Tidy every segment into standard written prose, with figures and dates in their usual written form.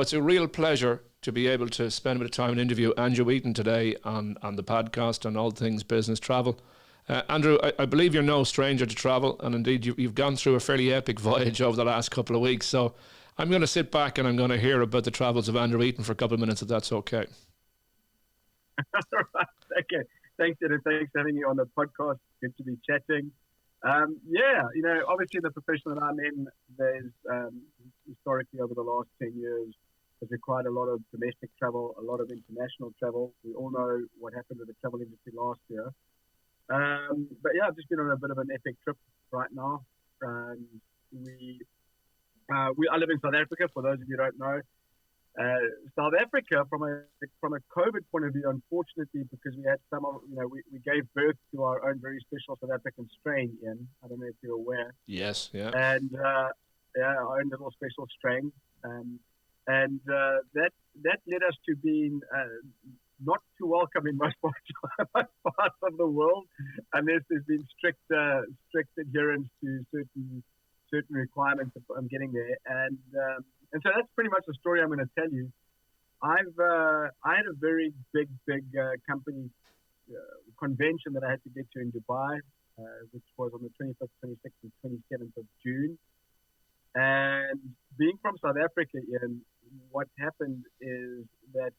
it's a real pleasure to be able to spend a bit of time and interview Andrew Eaton today on the podcast on all things business travel. Andrew, I believe you're no stranger to travel, and indeed you've gone through a fairly epic voyage over the last couple of weeks. So I'm going to sit back and I'm going to hear about the travels of Andrew Eaton for a couple of minutes, if that's okay. Right. Okay. Thanks, Ed, and thanks for having me on the podcast. Good to be chatting. Obviously the profession that I'm in, there's historically over the last 10 years has required a lot of domestic travel, a lot of international travel. We all know what happened with the travel industry last year. I've just been on a bit of an epic trip right now. I live in South Africa, for those of you who don't know. South Africa, from a COVID point of view, unfortunately, because we had we gave birth to our own very special South African strain, Ian. I don't know if you're aware. Yes, yeah. And our own little special strain, and that led us to being not too welcome in most parts of the world, unless there's been strict adherence to certain requirements of getting there. And so that's pretty much the story I'm going to tell you. I had a very big company convention that I had to get to in Dubai, which was on the 25th, 26th, and 27th of June. And being from South Africa, Ian, what happened is that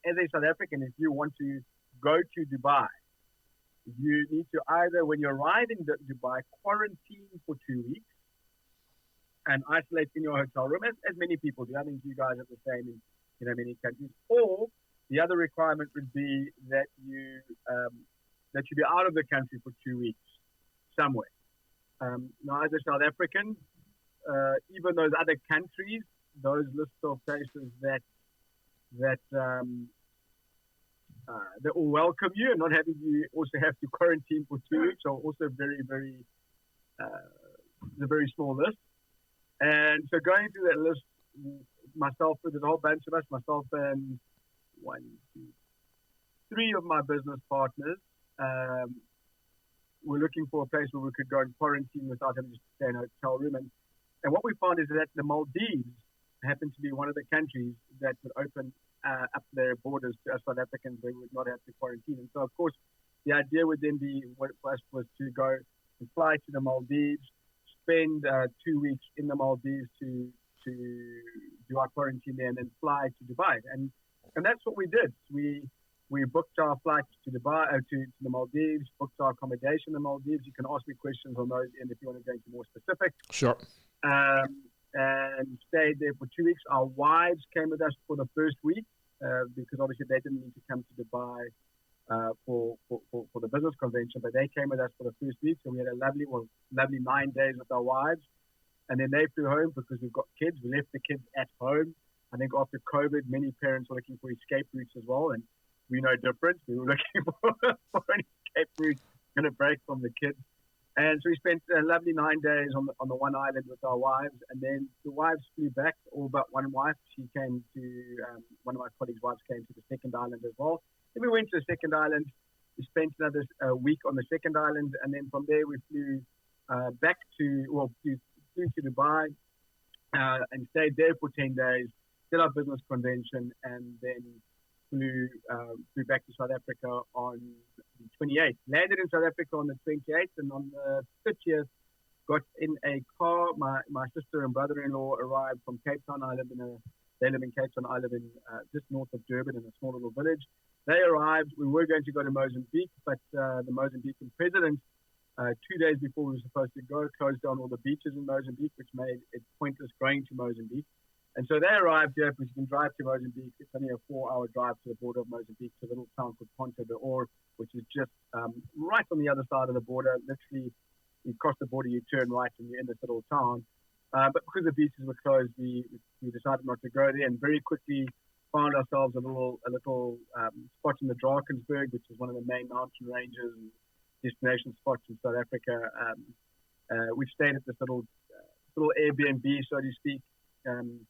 as a South African, if you want to go to Dubai, you need to either, when you arrive in Dubai, quarantine for 2 weeks and isolate in your hotel room, as many people do. I think you guys are the same in many countries. Or the other requirement would be that you be out of the country for 2 weeks somewhere. Now, as a South African, even those other countries, those lists of places that will welcome you and not having you also have to quarantine for 2 weeks, are also very, very, a very small list. And so going through that list, myself, there's a whole bunch of us, myself and 1, 2, 3 of my business partners, we're looking for a place where we could go and quarantine without having to stay in a hotel room. And what we found is that the Maldives happened to be one of the countries that would open up their borders to us South Africans, where we would not have to quarantine. And so, of course, the idea would then be for us was to go and fly to the Maldives, spend 2 weeks in the Maldives to do our quarantine there, and then fly to Dubai. And that's what we did. We booked our flights to Dubai, to the Maldives, booked our accommodation in the Maldives. You can ask me questions on those, and if you want to go into more specific. Sure. And stayed there for 2 weeks. Our wives came with us for the first week because obviously they didn't need to come to Dubai for the business convention, but they came with us for the first week. So we had a lovely 9 days with our wives, and then they flew home because we've got kids. We left the kids at home. I think after COVID, many parents were looking for escape routes as well, and we know different. We were looking for an escape route and a break from the kids. And so we spent a lovely 9 days on the one island with our wives, and then the wives flew back, all but one wife. She came to, one of my colleagues' wives came to the second island as well. Then we went to the second island. We spent another week on the second island, and then from there we flew flew to Dubai and stayed there for 10 days, did our business convention, and then flew back to South Africa on the 28th. Landed in South Africa on the 28th, and on the 30th, got in a car. My sister and brother-in-law arrived from Cape Town. They live in Cape Town. I live in just north of Durban in a small little village. They arrived. We were going to go to Mozambique, but the Mozambican president, 2 days before we were supposed to go, closed down all the beaches in Mozambique, which made it pointless going to Mozambique. And so they arrived here, because you can drive to Mozambique. It's only a 4-hour drive to the border of Mozambique, to a little town called Ponta de Or, which is just right on the other side of the border. Literally, you cross the border, you turn right, and you're in this little town. But because the beaches were closed, we decided not to go there, and very quickly found ourselves a little spot in the Drakensberg, which is one of the main mountain ranges and destination spots in South Africa. We stayed at this little Airbnb, so to speak,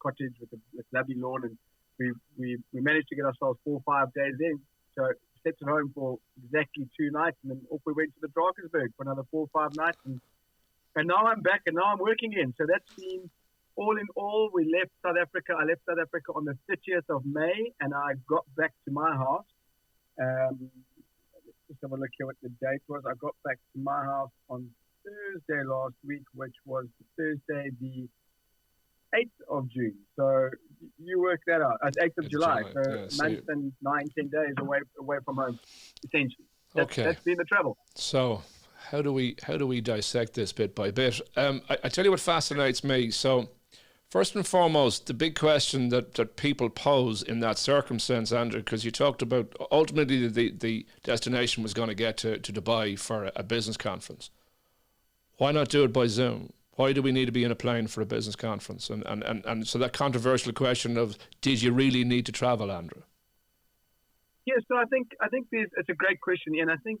cottage with lovely lawn, and we managed to get ourselves 4 or 5 days in. So slept at home for exactly 2 nights, and then off we went to the Drakensberg for another 4 or 5 nights, and now I'm back, and now I'm working in. So that's been all in all, we left South Africa. I left South Africa on the 30th of May, and I got back to my house. Let's just have a look here what the date was. I got back to my house on Thursday last week, which was Thursday the 8th of June. So you work that out. It's 8th of July. So month and 10 days away from home, essentially. That's been the travel. So how do we dissect this bit by bit? I tell you what fascinates me. So first and foremost, the big question that people pose in that circumstance, Andrew, because you talked about ultimately the destination was going to get to Dubai for a business conference. Why not do it by Zoom? Why do we need to be in a plane for a business conference? And so that controversial question of, did you really need to travel, Andrew? Yeah, so I think it's a great question, and I think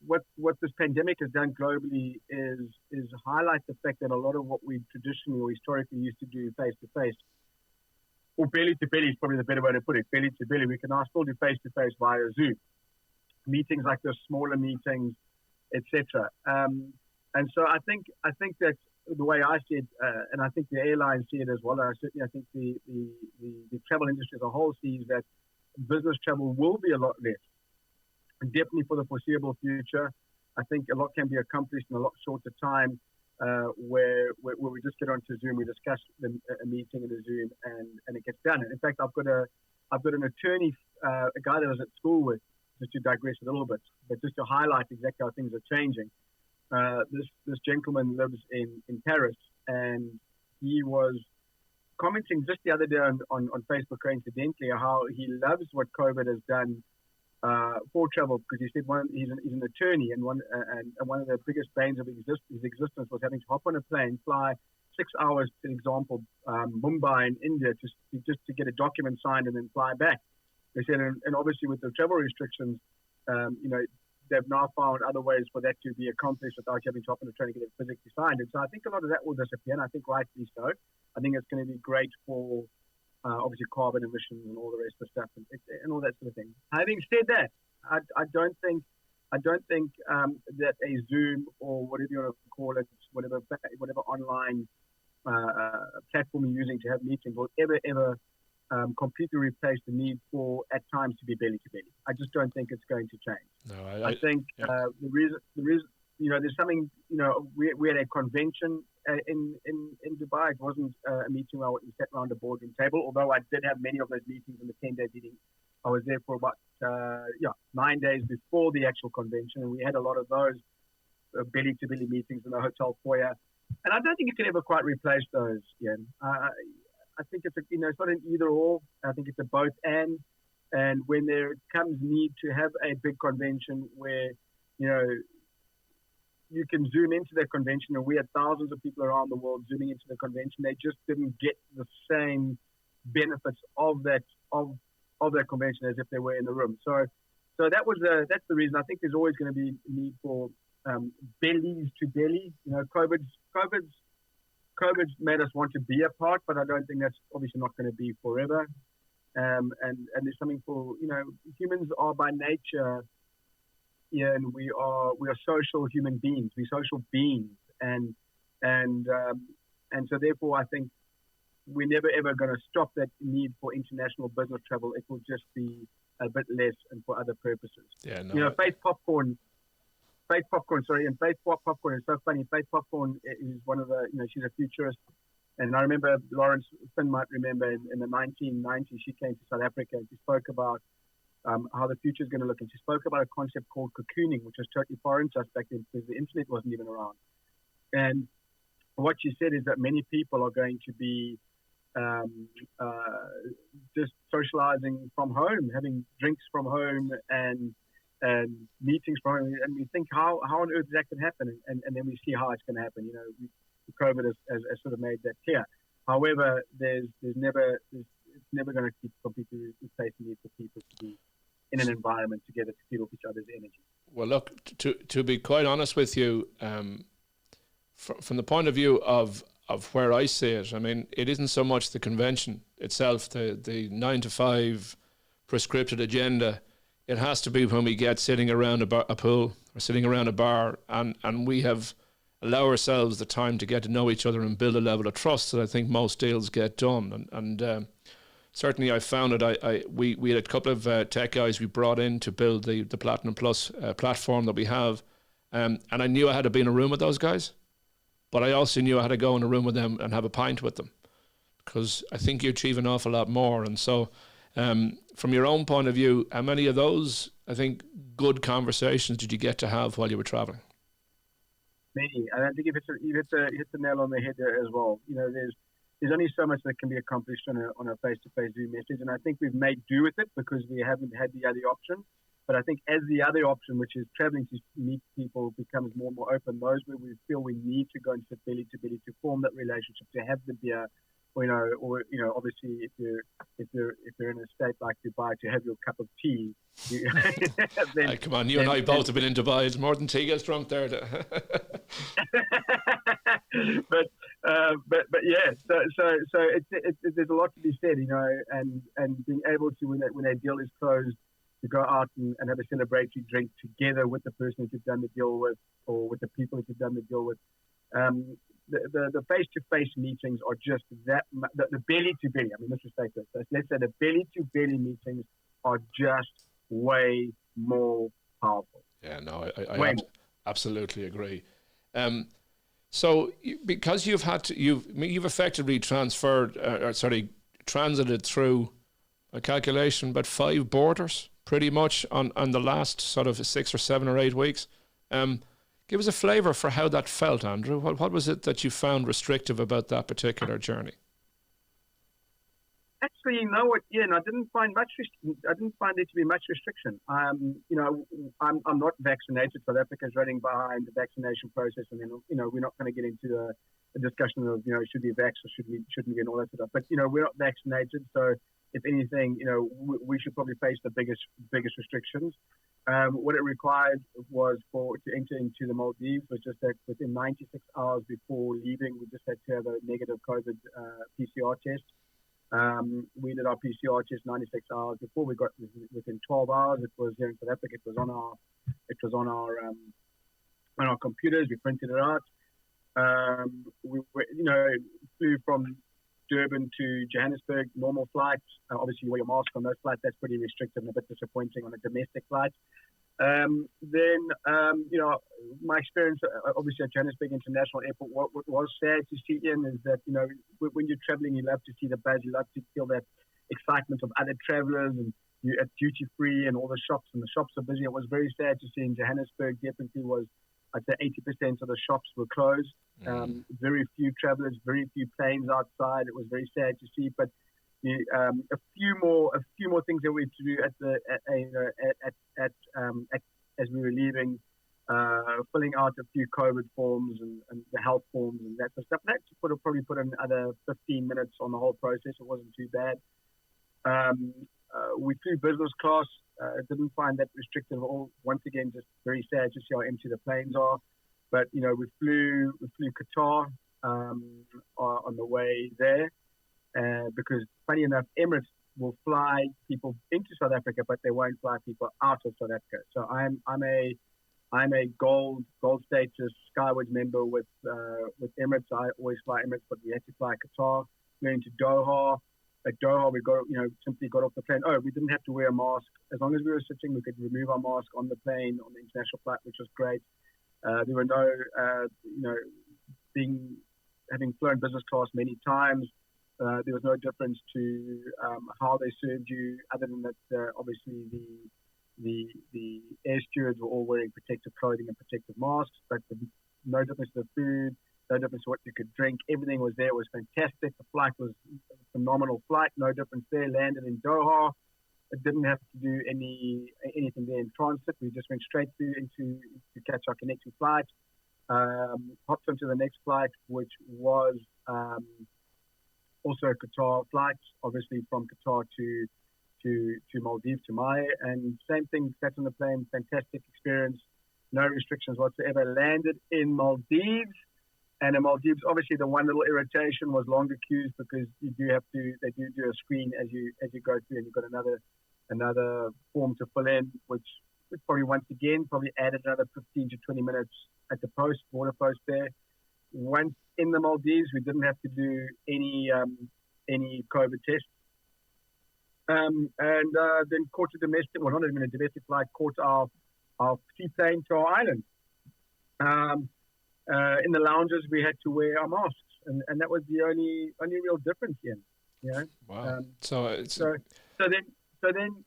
what this pandemic has done globally is highlight the fact that a lot of what we traditionally or historically used to do face to face, or belly to belly is probably the better way to put it. Belly to belly, we can now still do face to face via Zoom meetings like the smaller meetings, etc. And so I think that the way I see it, and I think the airlines see it as well, and I think the travel industry as a whole sees that business travel will be a lot less, and definitely for the foreseeable future. I think a lot can be accomplished in a lot shorter time, where we just get onto Zoom, we discuss a meeting in a Zoom, and it gets done. And in fact, I've got an attorney, a guy that I was at school with, just to digress a little bit, but just to highlight exactly how things are changing. This gentleman lives in Paris, and he was commenting just the other day on Facebook, coincidentally, how he loves what COVID has done for travel, because he said he's an attorney, and one of the biggest banes of his existence was having to hop on a plane, fly 6 hours, for example, Mumbai in India, just to get a document signed and then fly back. They said, and obviously with the travel restrictions, they've now found other ways for that to be accomplished without having to hop on a train to get it physically signed. And so I think a lot of that will disappear, and I think rightly so. I think it's going to be great for obviously carbon emissions and all the rest of the stuff and all that sort of thing. Having said that, I don't think that a Zoom or whatever you want to call it, whatever online platform you're using to have meetings will ever completely replace the need for, at times, to be belly to belly. I just don't think it's going to change. No, I think the reason, there's something, we had a convention in Dubai. It wasn't a meeting where we sat around a boardroom table, although I did have many of those meetings in the 10-day meeting. I was there for about 9 days before the actual convention, and we had a lot of those belly to belly meetings in the hotel foyer. And I don't think you can ever quite replace those, Ian. I think it's it's not an either or. I think it's a both and. And when there comes need to have a big convention where, you can zoom into the convention, and we had thousands of people around the world zooming into the convention, they just didn't get the same benefits of that convention as if they were in the room. So that's the reason. I think there's always going to be a need for bellies to belly. COVID's made us want to be apart, but I don't think that's obviously not going to be forever. And there's something for, humans are by nature, and we are social human beings. We're social beings, and so therefore I think we're never ever going to stop that need for international business travel. It will just be a bit less and for other purposes. Yeah, no. Faith Popcorn, and Faith Popcorn is so funny. Faith Popcorn is one of the, she's a futurist. And I remember Lawrence Finn might remember in the 1990s, she came to South Africa and she spoke about how the future is going to look. And she spoke about a concept called cocooning, which was totally foreign to us back then because the internet wasn't even around. And what she said is that many people are going to be just socializing from home, having drinks from home and meetings from home. And we think, how on earth that can happen? And then we see how it's going to happen. COVID has sort of made that clear. However, it's never going to completely replace the need for people to be in an environment together to feed off each other's energy. Well, look, to be quite honest with you, from the point of view of where I see it, I mean, it isn't so much the convention itself, the 9 to 5 prescripted agenda. It has to be when we get sitting around a pool or sitting around a bar, and we have allow ourselves the time to get to know each other and build a level of trust that I think most deals get done. And certainly I found it. We had a couple of tech guys we brought in to build the Platinum Plus platform that we have. And I knew I had to be in a room with those guys, but I also knew I had to go in a room with them and have a pint with them, because I think you achieve an awful lot more. And so from your own point of view, how many of those, I think, good conversations did you get to have while you were traveling? Many. And I think you hit the nail on the head there as well. You know, there's only so much that can be accomplished on a face-to-face Zoom message, and I think we've made do with it because we haven't had the other option. But I think as the other option, which is traveling to meet people, becomes more and more open, those where we feel we need to go and sit belly to belly to form that relationship, to have the beer, or obviously if you're in a state like Dubai, to have your cup of tea. Then, come on, you and I both have been in Dubai. It's more than tea gets drunk there. but yeah, so there's a lot to be said, and being able to, when a deal is closed, to go out and have a celebratory drink together with the person that you've done the deal with, or with the people that you've done the deal with. The face-to-face meetings are just that, the belly-to-belly. I mean, let's just take this. Let's say the belly-to-belly meetings are just way more powerful. Yeah, no, I absolutely agree. So because you've had to, you've effectively transited through a calculation about 5 borders pretty much on the last sort of 6 or 7 or 8 weeks. Give us a flavour for how that felt, Andrew. What was it that you found restrictive about that particular journey? Actually, you know what, Ian, I didn't find there to be much restriction. I'm not vaccinated. South Africa's running behind the vaccination process, and then we're not going to get into a discussion of should we vax or shouldn't we, and all that sort of stuff. But we're not vaccinated, so if anything, we should probably face the biggest restrictions. What it required was to enter into the Maldives was just that within 96 hours before leaving, we just had to have a negative COVID PCR test. We did our PCR test 96 hours before. We got within 12 hours. It was here in South Africa. It was on our computers. We printed it out. We flew from Durban to Johannesburg, normal flights. Obviously, you wear your mask on those flights. That's pretty restrictive and a bit disappointing on a domestic flight. My experience, obviously, at Johannesburg International Airport, what was sad to see, Ian, is that, when you're traveling, you love to see the buzz, you love to feel that excitement of other travelers, and you're at duty free and all the shops, and the shops are busy. It was very sad to see in Johannesburg, definitely was, I'd say 80% of the shops were closed. Very few travelers, very few planes outside. It was very sad to see, but a few more things that we had to do as we were leaving, filling out a few COVID forms and the health forms and that sort of stuff. That probably put another 15 minutes on the whole process. It wasn't too bad. We flew business class. Didn't find that restrictive at all. Once again, just very sad to see how empty the planes are. But we flew Qatar on the way there, because funny enough, Emirates will fly people into South Africa, but they won't fly people out of South Africa. So I'm a gold status Skywards member with Emirates. I always fly Emirates, but we had to fly Qatar. We're into Doha. At Doha, we simply got off the plane. Oh, we didn't have to wear a mask. As long as we were sitting, we could remove our mask on the plane, on the international flight, which was great. There were no, having flown business class many times, there was no difference to how they served you, other than that, obviously the air stewards were all wearing protective clothing and protective masks, but no difference to the food, no difference to what you could drink. Everything was there. It was fantastic. The flight was a phenomenal flight. No difference there. Landed in Doha. It didn't have to do anything there in transit. We just went straight through to catch our connecting flight. Hopped onto the next flight, which was also a Qatar flight, obviously from Qatar to Maldives, to Maya, and same thing. Sat on the plane, fantastic experience, no restrictions whatsoever. Landed in Maldives. And in Maldives, obviously, the one little irritation was longer queues, because they do a screen as you go through, and you've got another form to fill in, which which probably once again probably added another 15 to 20 minutes at the border post there. Once in the Maldives, we didn't have to do any COVID tests. And then caught a domestic, well, not even a domestic flight, caught our seaplane to our island. In the lounges, we had to wear our masks, and that was the only real difference here. You know. Wow. So then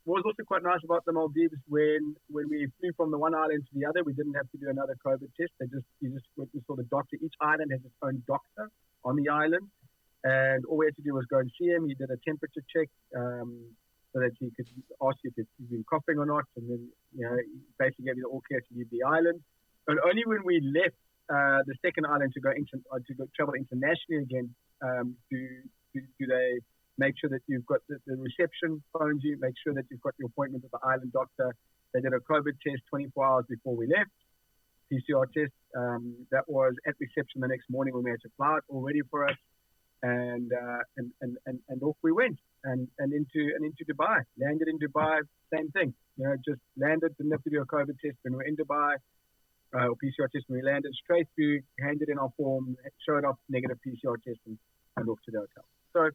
what was also quite nice about the Maldives, when we flew from the one island to the other, we didn't have to do another COVID test. You just went and saw the doctor. Each island has its own doctor on the island, and all we had to do was go and see him. He did a temperature check, so that he could ask you if you've been coughing or not, and then he basically gave you the all clear to leave the island. And only when we left the second island to go travel internationally again, do they make sure that you've got the reception phones you, make sure that you've got your appointment with the island doctor. They did a COVID test 24 hours before we left, PCR test. That was at reception the next morning when we had to fly out, all ready for us, and off we went, and into Dubai. Landed in Dubai, same thing. Just landed, didn't have to do a COVID test when we were in Dubai, or PCR test when we landed. Straight through, handed in our form, showed off negative PCR test, and off to the hotel. So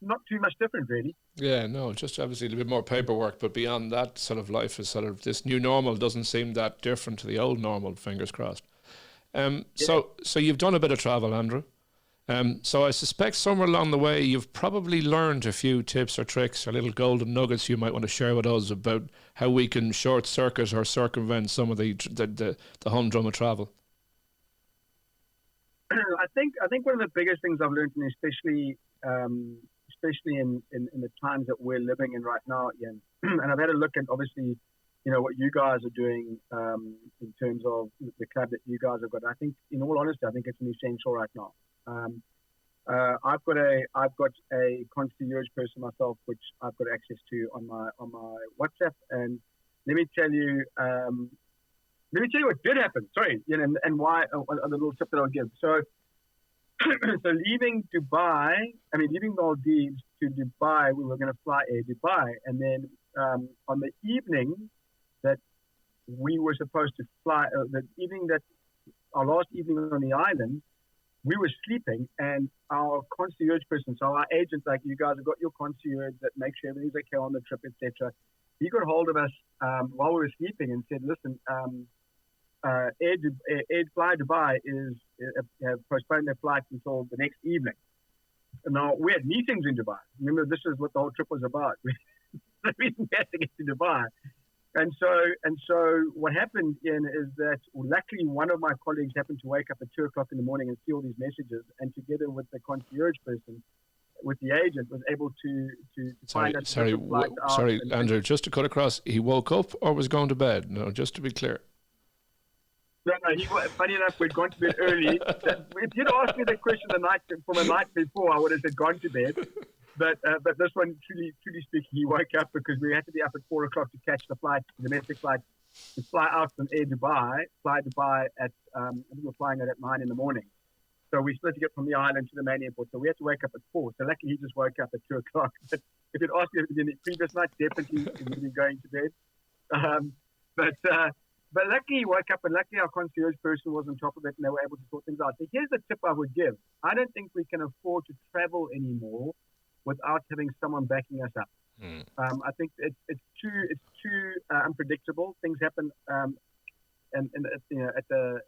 not too much different, really. Yeah, no, just obviously a little bit more paperwork, but beyond that, sort of life is sort of, this new normal doesn't seem that different to the old normal, fingers crossed. So you've done a bit of travel, Andrew. So I suspect somewhere along the way you've probably learned a few tips or tricks or little golden nuggets you might want to share with us about how we can short circuit or circumvent some of the humdrum of travel. I think one of the biggest things I've learned, and especially in the times that we're living in right now, Ian, and I've had a look at obviously, what you guys are doing in terms of the club that you guys have got. I think, in all honesty, I think it's an essential right now. I've got a concierge person myself, which I've got access to on my WhatsApp, and let me tell you what did happen. Sorry, and why a little tip that I'll give. So leaving Maldives to Dubai, we were going to fly Air Dubai, and then on the evening that we were supposed to fly, our last evening on the island, we were sleeping, and our concierge person, so our agent, like you guys have got your concierge that makes sure everything's okay on the trip, etc. He got hold of us while we were sleeping and said, "Listen, Air Fly Dubai have postponed their flights until the next evening." And now we had meetings in Dubai. Remember, this is what the whole trip was about. The reason we had to get to Dubai. And so what happened, Ian, is that luckily one of my colleagues happened to wake up at 2 o'clock in the morning and see all these messages, and together with the concierge person, with the agent, was able to find out. Sorry, Andrew, just to cut across, he woke up or was going to bed? No, just to be clear. No, funny enough, we'd gone to bed early. If you'd asked me that question the night before, I would have said gone to bed. But this one, truly speaking, he woke up because we had to be up at 4 o'clock to catch the domestic flight, to fly out from Air Dubai, fly Dubai at, I think we were flying at 9 in the morning. So we split to get from the island to the main airport. So we had to wake up at 4. So luckily he just woke up at 2 o'clock. But if you'd asked me if it had been the previous night, definitely he would have been going to bed. But luckily he woke up, and luckily our concierge person was on top of it, and they were able to sort things out. So here's the tip I would give. I don't think we can afford to travel anymore without having someone backing us up. I think it's too unpredictable. Things happen, and at the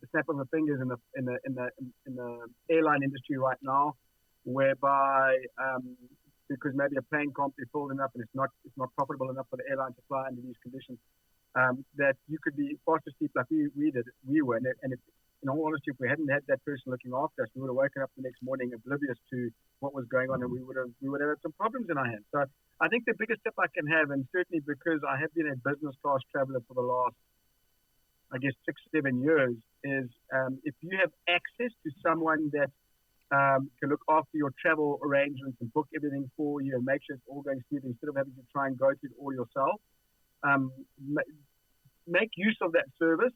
snap of the fingers in the airline industry right now, whereby because maybe a plane can't be filled enough and it's not profitable enough for the airline to fly under these conditions, that you could be fast asleep like we were, and if, in all honesty, if we hadn't had that person looking after us, we would have woken up the next morning oblivious to what was going on, and we would have had some problems in our hands. So I think the biggest tip I can have, and certainly because I have been a business class traveler for the last, I guess, 6-7 years, is if you have access to someone that can look after your travel arrangements and book everything for you and make sure it's all going smoothly instead of having to try and go through it all yourself, make use of that service.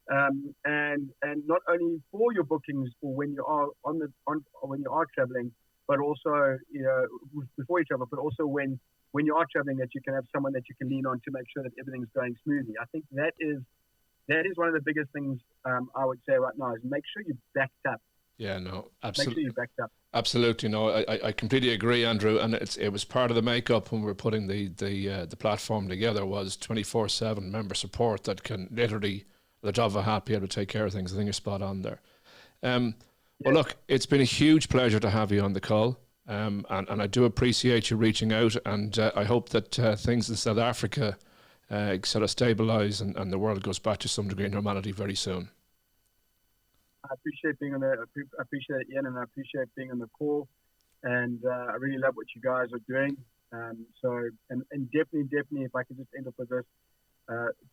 And not only for your bookings for when you are when you are traveling, but also before you travel, but also when when you are traveling, that you can have someone that you can lean on to make sure that everything's going smoothly. I think that is one of the biggest things I would say right now is make sure you're backed up. Yeah, no, Make absolutely. sure you're backed up. Absolutely, no, I completely agree, Andrew. And it was part of the makeup when we were putting the platform together was 24/7 member support that can literally, the job of a hat, be able to take care of things. I think you're spot on there. Well, look, it's been a huge pleasure to have you on the call. And I do appreciate you reaching out, and I hope that things in South Africa sort of stabilise and the world goes back to some degree of normality very soon. I appreciate being on I appreciate it, Ian, and I appreciate being on the call. And I really love what you guys are doing. And definitely, if I could just end up with this,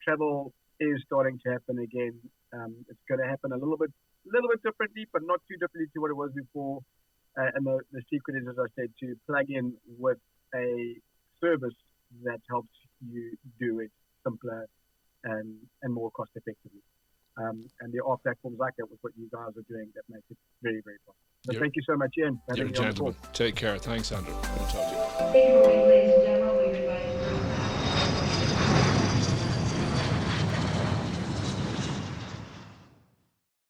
travel is starting to happen again. It's going to happen a little bit differently, but not too differently to what it was before. And the secret is, as I said, to plug in with a service that helps you do it simpler and more cost effectively. And there are platforms like that with what you guys are doing that make it very, very possible. So thank you so much, Ian. You're a gentleman. Take care. Thanks, Andrew. Good to talk to you.